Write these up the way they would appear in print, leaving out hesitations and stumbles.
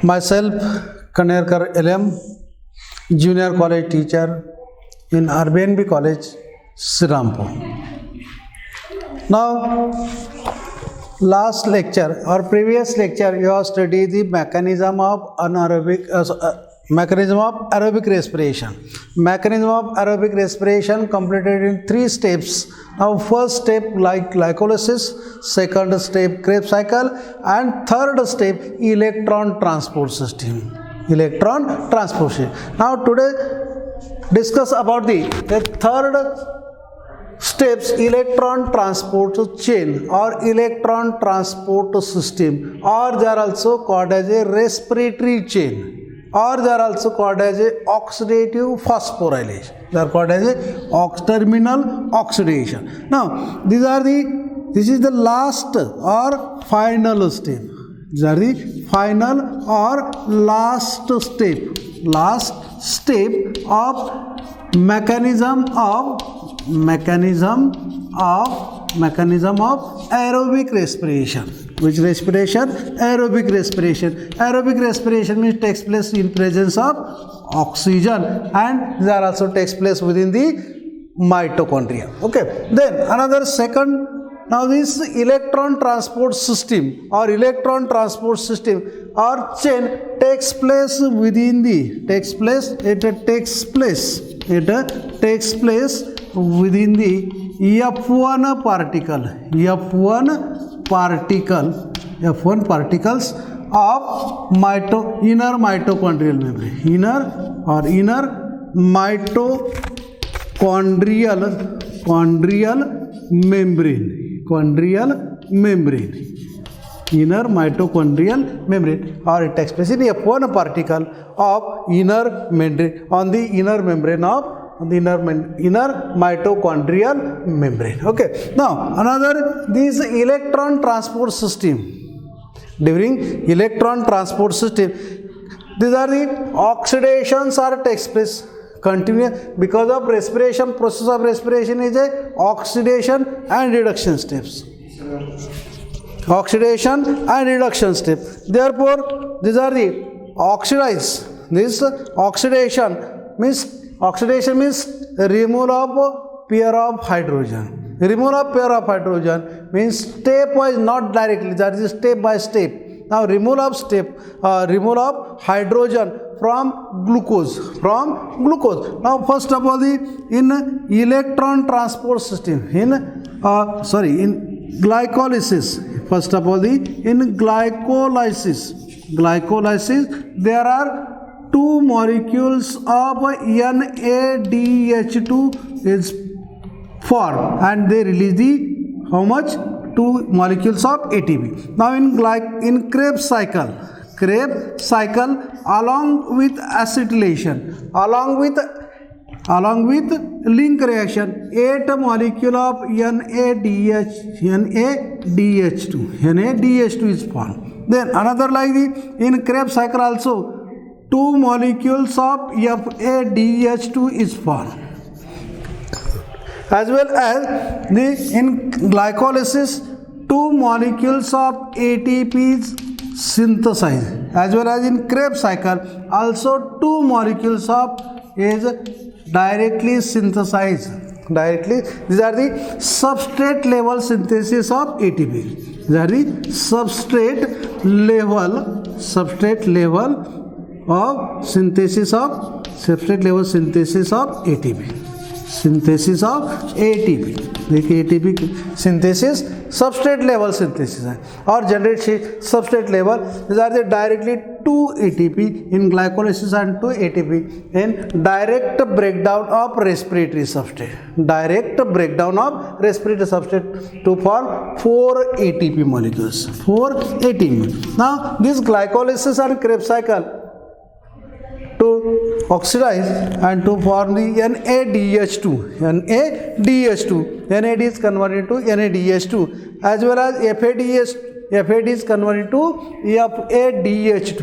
Myself, Kanerkar LM, Junior College teacher in RBNB College, Srirampur. Now, last lecture or previous lecture, you have studied the mechanism of aerobic respiration. Mechanism of aerobic respiration completed in 3 steps. Now, first step like glycolysis, second step Krebs cycle, and third step electron transport system. Electron transport system. Now, today discuss about the third steps electron transport chain or electron transport system, or they are also called as a respiratory chain, or they are also called as a oxidative phosphorylation. They are called as a terminal oxidation. Now, this is the last or final step. These are the final or last step of mechanism of aerobic respiration. Which respiration? Aerobic respiration. Aerobic respiration means takes place in presence of oxygen, and that also takes place within the mitochondria. Okay. Then another second. Now this electron transport system or chain takes place within the within the F1 particles of inner mitochondrial membrane. Inner mitochondrial membrane. Inner mitochondrial membrane, or it takes place in F1 particle of inner membrane on the inner membrane of the inner mitochondrial membrane. Okay. Now another, this electron transport system. During electron transport system, these are the oxidations are takes place continuous because of respiration. Process of respiration is a oxidation and reduction steps. Oxidation and reduction step. Therefore, these are the oxidize. This oxidation means removal of pair of hydrogen. Removal of pair of hydrogen means stepwise, not directly. That is step by step. Now, removal of hydrogen from glucose. Now, first of all, in electron transport system, in glycolysis. First of all, in glycolysis, there are 2 molecules of NADH2 is formed, and they release the how much? 2 molecules of ATP. Now in Krebs cycle, along with acetylation, along with link reaction, 8 molecule of NADH2 is formed. Then another like in Krebs cycle also 2 molecules of FADH2 is formed. As well as in glycolysis 2 molecules of ATP is synthesized. As well as in Krebs cycle also 2 molecules of is directly synthesized. These are the substrate level synthesis of ATP. These are the substrate level of synthesis of ATP. Synthesis of ATP. देखिए ATP synthesis substrate level synthesis है और generate substrate level. These are the directly 2 ATP in glycolysis and 2 ATP in direct breakdown of respiratory substrate. To form 4 ATP molecules. 4 ATP. Now this glycolysis and Krebs cycle to oxidize and to form the NADH2. NAD is converted to NADH2, as well as FAD is converted to FADH2.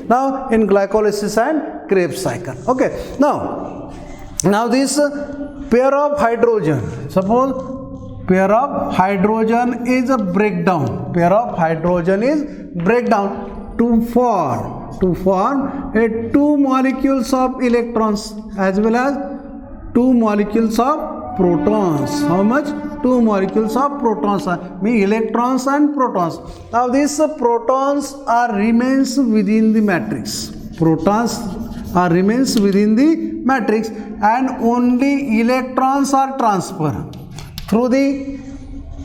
Now in glycolysis and Krebs cycle. Okay. Now this pair of hydrogen. Suppose pair of hydrogen is a breakdown. to form a two molecules of electrons as well as two molecules of protons. How much? Two molecules of protons, mean electrons and protons. Now these protons are remains within the matrix. Protons are remains within the matrix, and only electrons are transferred through the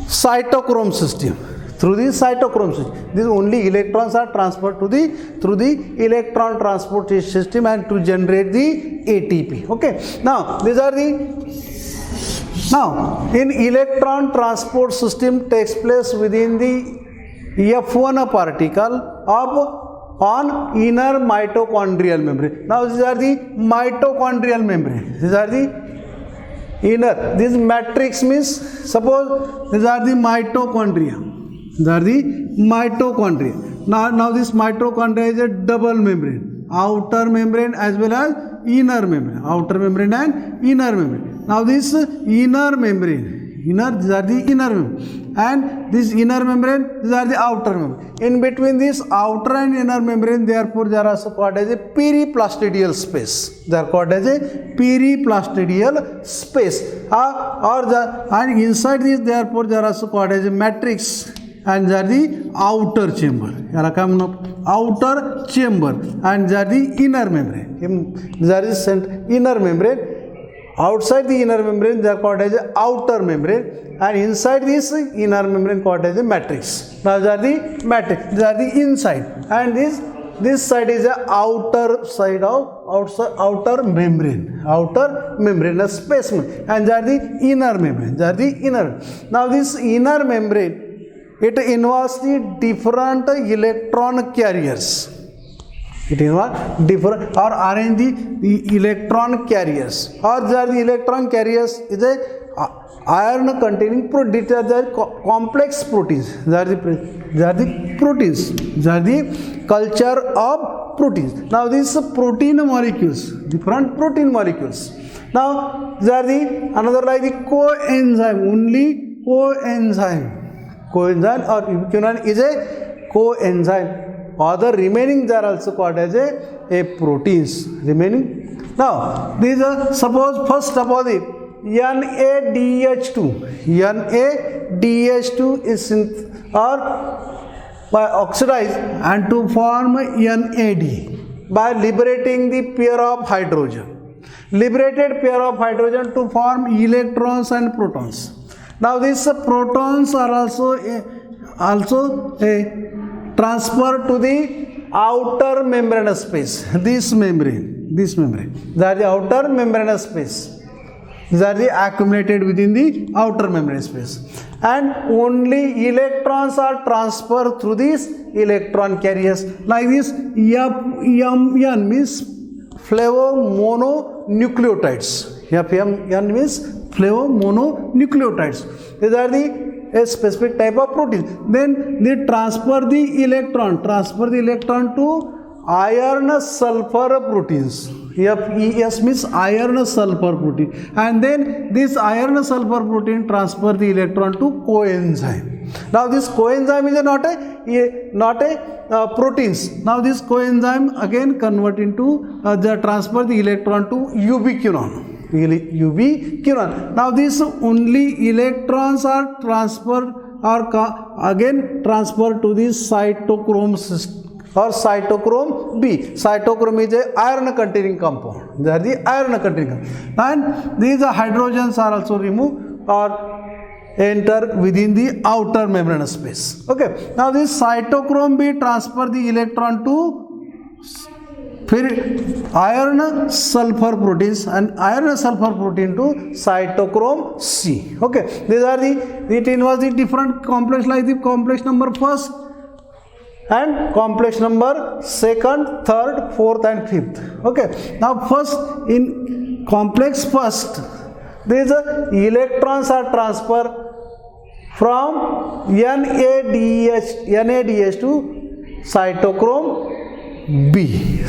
cytochrome system. Through the cytochrome system, these only electrons are transferred to the through the electron transport system and to generate the ATP. Okay. Now these are the in electron transport system takes place within the F1 particle on inner mitochondrial membrane. Now these are the mitochondrial membrane. These are the inner. This matrix means, suppose these are the mitochondria. These are the mitochondria. Now this mitochondria is a double membrane, outer membrane as well as inner membrane, outer membrane and inner membrane. Now this inner membrane, these are the inner membrane, and this inner membrane, these are the outer membrane. In between this outer and inner membrane, therefore there are also called as a periplastidial space. They are called as a periplastidial space. And inside this, therefore there are also called as a matrix, and they are the outer chamber. Outer chamber, and they are the inner membrane. There is inner membrane. Outside the inner membrane, they are called as a outer membrane, and inside this inner membrane called as a matrix. Now these are the matrix. These are the inside, and this side is the outer side of outer membrane, a space, and they are the inner membrane. They are the inner. Now this inner membrane, it involves the different electron carriers. It involves different or arrange the electron carriers, or they are the electron carriers is a iron containing protein. They are complex proteins. They are the proteins. They are the culture of proteins. Now these protein molecules, different protein molecules. Now they are the another like the coenzyme. Only coenzyme or ubiquinone is a coenzyme. Other remaining they are also called as a proteins. Remaining. Now these are, suppose first suppose it NADH2. NADH2 is by oxidized and to form NAD by liberating the pair of hydrogen. Liberated pair of hydrogen to form electrons and protons. Now these protons are also transferred to the outer membranous space. This membrane. They are the outer membranous space. These are the accumulated within the outer membrane space, and only electrons are transferred through these electron carriers. Like this, FMN means flavomononucleotides. FMN means flavomononucleotides. These are a specific type of protein. Then they transfer the electron to iron sulfur proteins. FES means iron sulfur protein, and then this iron sulfur protein transfer the electron to coenzyme. Now this coenzyme is not a proteins. Now this coenzyme again convert into transfer the electron to ubiquinone. Now these only electrons are transferred again transferred to the cytochrome system or cytochrome B. Cytochrome is a iron containing compound. They are the iron containing compound. And these hydrogens are also removed or enter within the outer membranous space. Okay. Now this cytochrome B transfer the electron to iron sulfur proteins, and iron sulfur protein to cytochrome C. Okay. These are it involves the different complex like the complex number first and complex number second, third, fourth and fifth. Okay. Now first in complex first, these electrons are transferred from NADH to cytochrome B.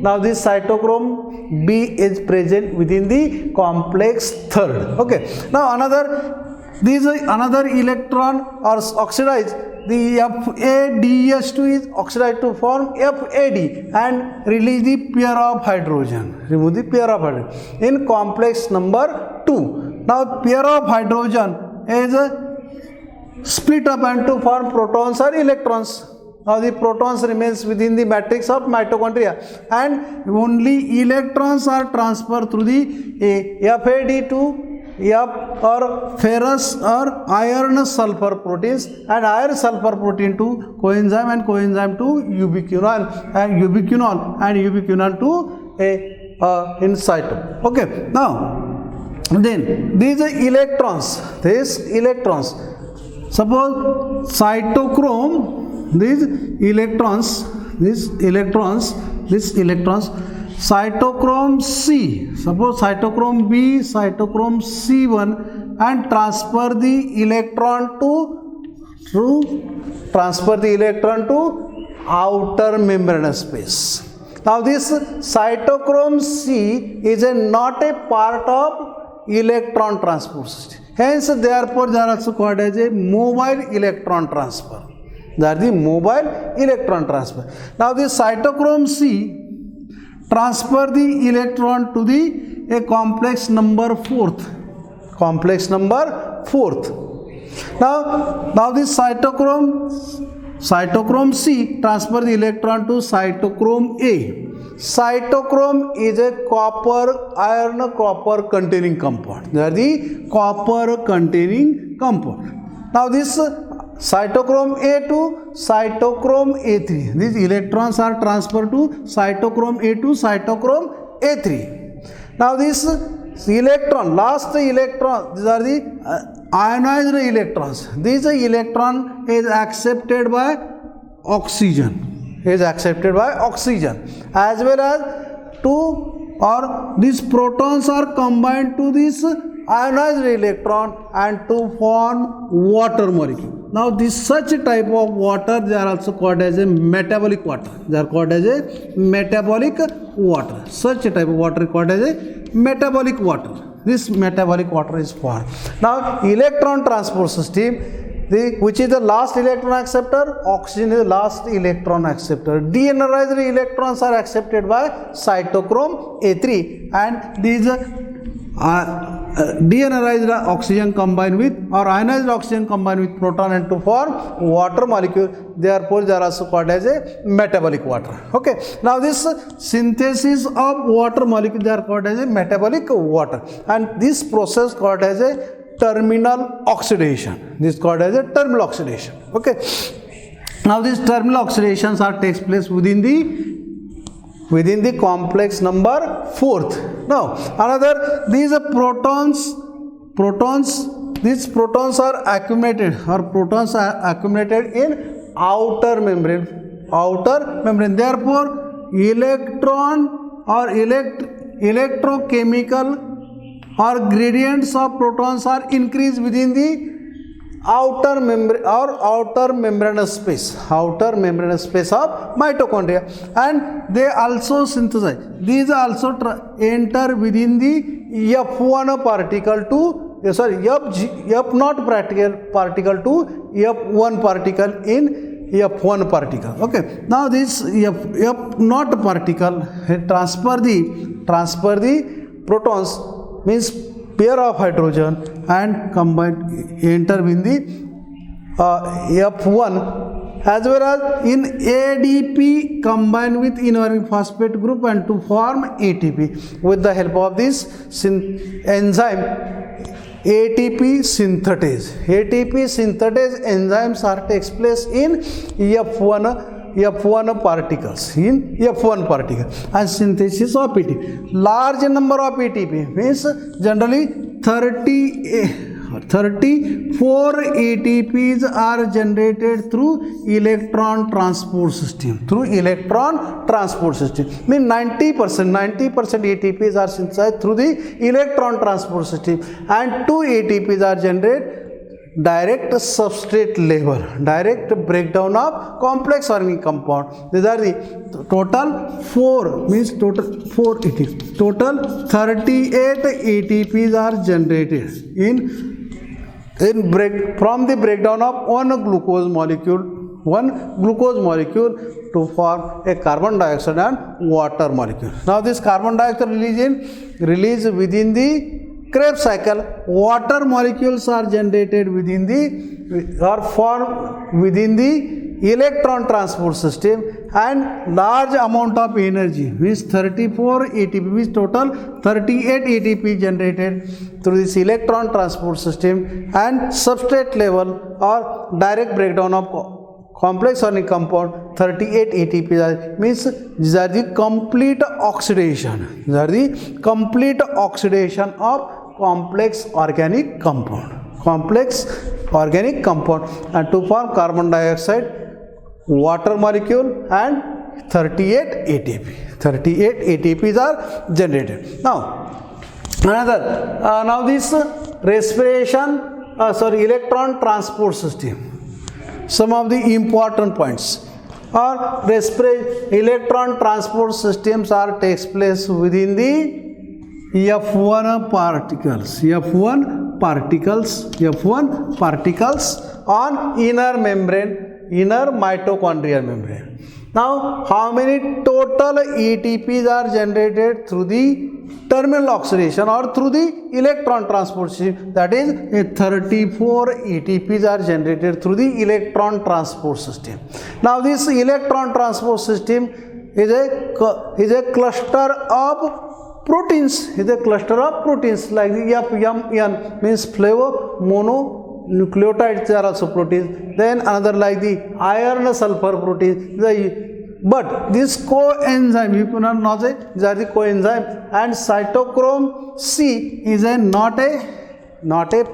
Now this cytochrome B is present within the complex third. Okay. Now another electron or oxidized the FADH2 is oxidized to form FAD and release the pair of hydrogen. Remove the pair of hydrogen in complex number 2. Now pair of hydrogen is split up into form protons or electrons. Now the protons remains within the matrix of mitochondria and only electrons are transferred through the FAD to F or ferrous or iron sulfur proteins and iron sulfur protein to coenzyme and coenzyme to ubiquinol and ubiquinol to in cytosol. Okay, now then these electrons, suppose cytochrome, these electrons, cytochrome C, suppose cytochrome B, cytochrome C1 and transfer the electron to outer membranous space. Now this cytochrome C is not a part of electron transport system. Hence therefore they are also called as a mobile electron transfer. They are the mobile electron transfer. Now this cytochrome C transfer the electron to the complex number 4th. Now this cytochrome C transfer the electron to cytochrome A. Cytochrome is a iron copper containing compound. They are the copper containing compound. Now this cytochrome A to cytochrome A3. These electrons are transferred to cytochrome A to cytochrome A3. Now this electron, last electron, these are the ionized electrons. This electron is accepted by oxygen. As well as these protons are combined to this ionized electron and to form water molecule. Now this such type of water they are also called as a metabolic water. Such a type of water is called as a metabolic water. This metabolic water is formed. Now electron transport system, which is the last electron acceptor? Oxygen is the last electron acceptor. Deionized electrons are accepted by cytochrome A3 and these deionized oxygen combined with or ionized oxygen combined with proton and to form water molecule. Therefore they are also called as a metabolic water. Okay, now this synthesis of water molecule they are called as a metabolic water and this process called as a terminal oxidation. Okay, now these terminal oxidations are takes place within the complex number 4th. Now another, these protons are accumulated in outer membrane. Therefore electron or electrochemical or gradients of protons are increased within the outer membranous space of mitochondria and they also synthesize. These also enter within the F1 particle to F not particle to F1 particle in F1 particle. Okay, now this F not particle transfer the protons, means pair of hydrogen and combine enter in the F1 as well as in ADP combine with inorganic phosphate group and to form ATP with the help of this enzyme ATP synthetase. Enzymes are takes place in F1 particles and synthesis of ATP. Large number of ATP means generally 34 ATPs are generated through electron transport system. Means 90% ATPs are synthesized through the electron transport system and 2 ATPs are generated direct substrate level, direct breakdown of complex organic compound. These are the total 4 means total 4 ATPs. Total 38 ATPs are generated in from the breakdown of one glucose molecule to form a carbon dioxide and water molecule. Now this carbon dioxide release within the Krebs cycle. Water molecules are generated within formed within the electron transport system, and large amount of energy means 34 ATP means total 38 ATP generated through this electron transport system, and substrate level or direct breakdown of complex organic compound 38 ATP means these are the complete oxidation. These are the complete oxidation of complex organic compound. And to form carbon dioxide, water molecule and 38 ATP. 38 ATPs are generated. Now this electron transport system. Some of the important points are electron transport systems takes place within the F1 particles on inner mitochondrial membrane. Now, how many total ATPs are generated through the terminal oxidation or through the electron transport system? That is, 34 ATPs are generated through the electron transport system. Now, this electron transport system is a cluster of proteins. Like the FMN means flavononucleotides are also proteins. Then another like the iron sulfur proteins. But this coenzyme, you cannot know it, these are the coenzyme, and cytochrome C is not a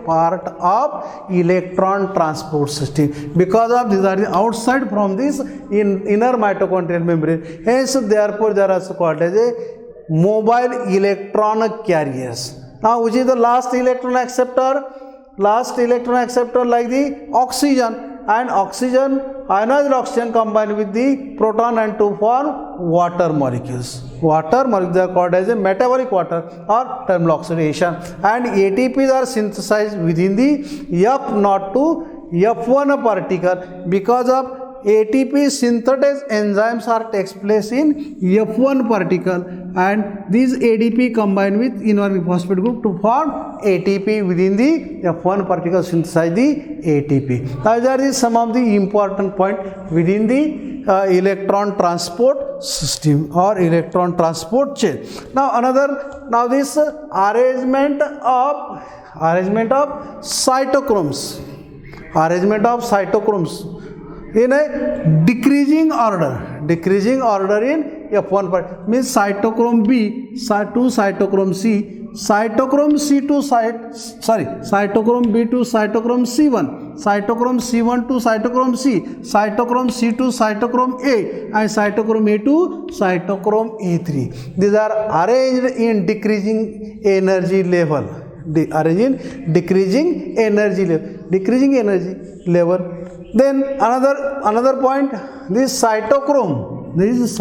part of electron transport system, because of these are the outside from this inner mitochondrial membrane. Hence, therefore, they are also called as a mobile electron carriers. Now, which is the last electron acceptor? Last electron acceptor like the oxygen, and ionized oxygen combined with the proton and to form water molecules. Water molecules are called as a metabolic water or terminal oxidation, and ATPs are synthesized within the F0 to F1 particle. Because of ATP synthetase enzymes takes place in F1 particle, and these ADP combine with inorganic phosphate group to form ATP within the F1 particle, synthesize the ATP. Now, there is some of the important point within the electron transport system or electron transport chain. Now, this arrangement of cytochromes. In a decreasing order in F1 part means cytochrome B to cytochrome C, cytochrome B to cytochrome C1, cytochrome C1 to cytochrome C, cytochrome C to cytochrome A, and cytochrome A to cytochrome A3. These are arranged in decreasing energy level. Decreasing energy level. Then another point, this cytochrome is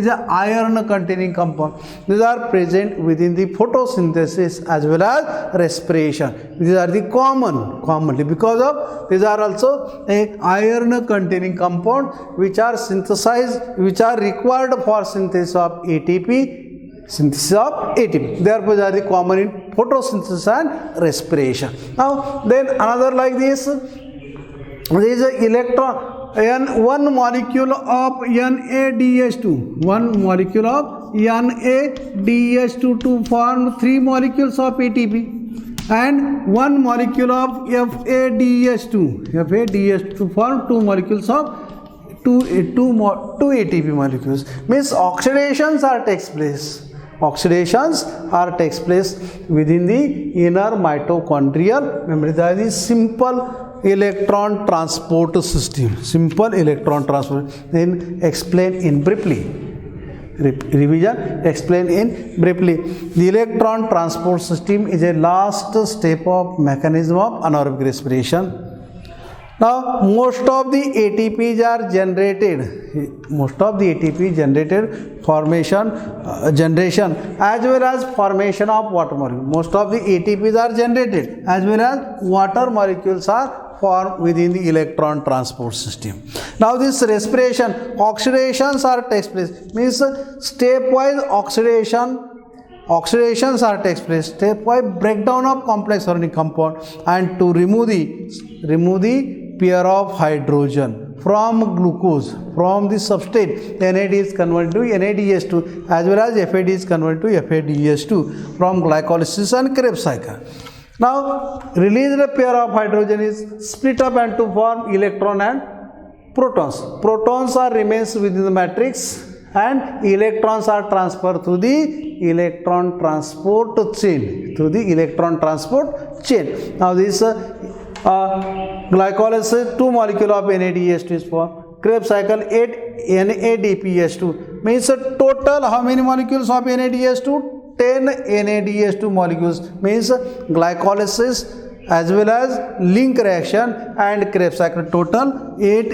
an iron containing compound. These are present within the photosynthesis as well as respiration. These are the commonly, because of these are also a iron containing compound which are required for synthesis of ATP. Therefore, they are the common in photosynthesis and respiration. Now, then another like this. There is a one molecule of NADH2. One molecule of NADH2 to form 3 molecules of ATP, and one molecule of FADH2 to form 2 molecules of 2 ATP molecules. Means oxidations takes place within the inner mitochondrial membrane. That is simple electron transport system. Then explain in briefly. Explain in briefly. The electron transport system is a last step of mechanism of anaerobic respiration. Now, most of the ATPs are generated. Most of the ATP generated generation as well as formation of water molecules. Most of the ATPs are generated as well as water molecules are formed within the electron transport system. Now, this respiration, oxidations are takes place. Means stepwise oxidations are takes place, stepwise breakdown of complex organic compound, and to remove the pair of hydrogen from glucose from the substrate, NAD is converted to NADH2 as well as FAD is converted to FADH2 from glycolysis and Krebs cycle. Now, released pair of hydrogen is split up and to form electron and protons. Protons are remains within the matrix and electrons are transferred through the electron transport chain. Now, this glycolysis 2 molecule of NADH2 is formed. Krebs cycle 8 NADPH2 means total how many molecules of NADH2? 10 NADH2 molecules, means glycolysis as well as link reaction and Krebs cycle total 8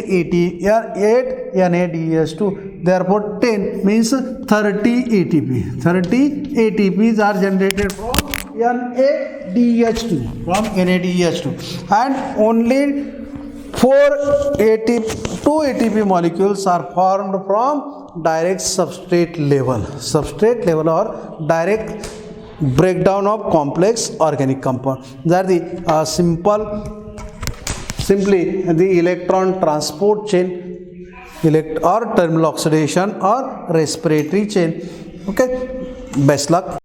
NADH2, therefore 10 means 30 ATP. 30 ATPs are generated from NADH2 and only 2 ATP molecules are formed from direct substrate level or direct breakdown of complex organic compound. That the simply the electron transport chain or terminal oxidation or respiratory chain. Okay, best luck.